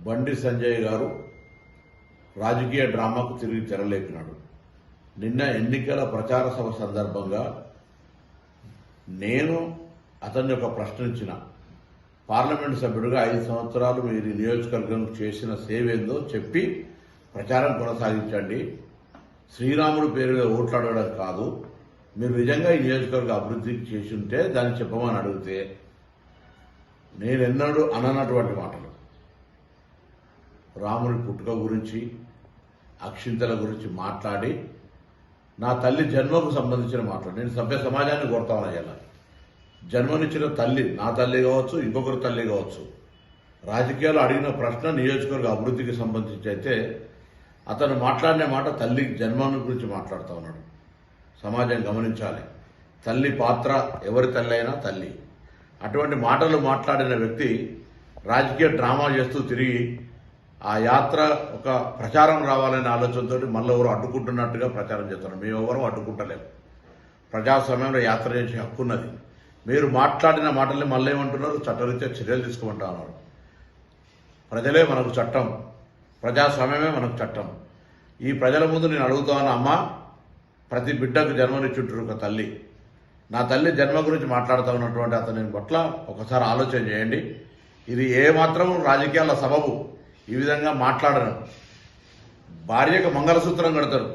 బండి సంజయ్ గారు రాజకీయ డ్రామాకు తిరిగి తెరలేపినాడు. నిన్న ఎన్నికల ప్రచార సభ సందర్భంగా నేను అతన్ని ఒక ప్రశ్న ఇచ్చిన, పార్లమెంటు సభ్యుడిగా 5 సంవత్సరాలు మీరు నియోజకవర్గం చేసిన సేవ ఏందో చెప్పి ప్రచారం కొనసాగించండి. శ్రీరాముడు పేరు మీద ఓట్లు అడగడం కాదు, మీరు నిజంగా ఈ నియోజకవర్గ అభివృద్ధి చేసి ఉంటే దాన్ని చెప్పమని అడిగితే నేనెన్నడూ అననటువంటి మాటలు, రాముని పుట్టుక గురించి అక్షింతల గురించి మాట్లాడి నా తల్లి జన్మకు సంబంధించిన మాటలు నేను సభ్య సమాజాన్ని కోరుతాను. అయ్యాల జన్మనిచ్చిన తల్లి, నా తల్లి కావచ్చు, ఇంకొకరి తల్లి కావచ్చు, రాజకీయాలు అడిగిన ప్రశ్న నియోజకవర్గ అభివృద్ధికి సంబంధించి అయితే అతను మాట్లాడిన మాట తల్లి జన్మను గురించి మాట్లాడుతూ ఉన్నాడు. సమాజం గమనించాలి, తల్లి పాత్ర ఎవరి తల్లి అయినా తల్లి. అటువంటి మాటలు మాట్లాడిన వ్యక్తి రాజకీయ డ్రామా చేస్తూ తిరిగి ఆ యాత్ర ఒక ప్రచారం రావాలనే ఆలోచనతో మళ్ళీ ఎవరు అడ్డుకుంటున్నట్టుగా ప్రచారం చేస్తున్నారు. మేమెవరూ అడ్డుకుంటలేము. ప్రజాస్వామ్యంలో యాత్ర చేసే హక్కు ఉన్నది. మీరు మాట్లాడిన మాటల్ని మళ్ళీ ఏమంటున్నారు, చట్టరీత్యా చర్యలు తీసుకోమంటా ఉన్నారు. ప్రజలే మనకు చట్టం, ప్రజాస్వామ్యమే మనకు చట్టం. ఈ ప్రజల ముందు నేను అడుగుతా ఉన్నా, అమ్మ, ప్రతి బిడ్డకు జన్మనిచ్చుంటారు ఒక తల్లి. నా తల్లి జన్మ గురించి మాట్లాడుతూ ఉన్నటువంటి అతని పట్ల ఒకసారి ఆలోచన చేయండి. ఇది ఏమాత్రం రాజకీయాల సబబు ఈ విధంగా మాట్లాడను. భార్యకు మంగళసూత్రం కడతారు,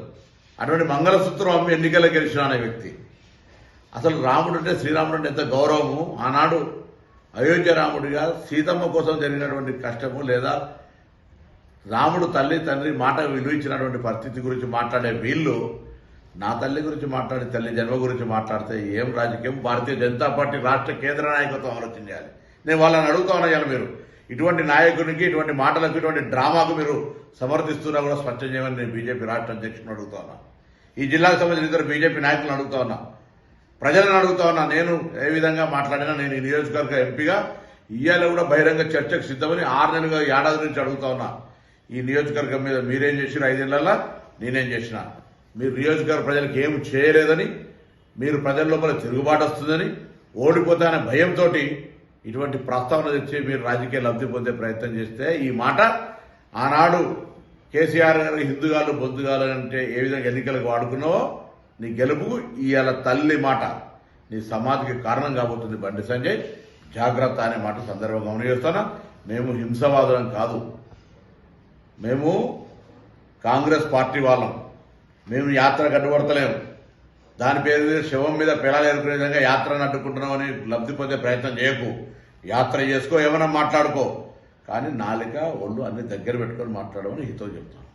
అటువంటి మంగళసూత్రం అమ్మి ఎన్నికలకు గెలిచిన అనే వ్యక్తి. అసలు రాముడు అంటే, శ్రీరాముడు అంటే ఎంత గౌరవము. ఆనాడు అయోధ్య రాముడిగా సీతమ్మ కోసం జరిగినటువంటి కష్టము, లేదా రాముడు తల్లి తండ్రి మాట విలువ ఇచ్చినటువంటి పరిస్థితి గురించి మాట్లాడే వీళ్ళు నా తల్లి గురించి మాట్లాడి తల్లి జన్మ గురించి మాట్లాడితే ఏం రాజకీయం? భారతీయ జనతా పార్టీ రాష్ట్ర కేంద్ర నాయకత్వం ఆలోచన చేయాలి. నేను వాళ్ళని అడుగుతా ఉన్నాను, మీరు ఇటువంటి నాయకునికి, ఇటువంటి మాటలకు, ఇటువంటి డ్రామాకు మీరు సమర్థిస్తున్నా కూడా స్పష్టం చేయమని నేను బీజేపీ రాష్ట్ర అధ్యక్షుని అడుగుతా ఉన్నా. ఈ జిల్లాకు సంబంధించిన ఇద్దరు బీజేపీ నాయకులను అడుగుతా ఉన్నా, ప్రజలను అడుగుతా ఉన్నా. నేను ఏ విధంగా మాట్లాడినా నేను ఈ నియోజకవర్గ ఎంపీగా ఇయ్యాల కూడా బహిరంగ చర్చకు సిద్ధమని 6 నెలలుగా ఏడాది నుంచి అడుగుతా ఉన్నా. ఈ నియోజకవర్గం మీద మీరేం చేసినా 5 ఏళ్లలో నేనేం చేసినా, మీరు నియోజకవర్గ ప్రజలకు ఏం చేయలేదని, మీరు ప్రజల లోపల తిరుగుబాటు వస్తుందని, ఓడిపోతానే భయంతో ఇటువంటి ప్రస్తావన తెచ్చి మీరు రాజకీయ లబ్ధి పొందే ప్రయత్నం చేస్తే, ఈ మాట ఆనాడు కేసీఆర్ గారు హిందుగాలు బొద్దుగాలు అంటే ఏ విధంగా ఎన్నికలకు వాడుకున్నావో నీ గెలుపుకు ఇవాళ తల్లి మాట నీ సమాధికి కారణం కాబోతుంది. బండి సంజయ్, జాగ్రత్త అనే మాట సందర్భంగా గమనిస్తున్నా. మేము హింసవాదులం కాదు, మేము కాంగ్రెస్ పార్టీ వాళ్ళం. మేము యాత్రకు అడ్డుపడతలేము. దాని పేరు మీద శవం మీద పిల్లలు ఎదుర్కొనే విధంగా యాత్రను అడ్డుకుంటున్నామని లబ్ధి పొందే ప్రయత్నం చేయకు. యాత్ర చేసుకో, ఏమైనా మాట్లాడుకో, కానీ నాలిక ఒళ్ళు అన్ని దగ్గర పెట్టుకొని మాట్లాడమని హితో చెప్తాను.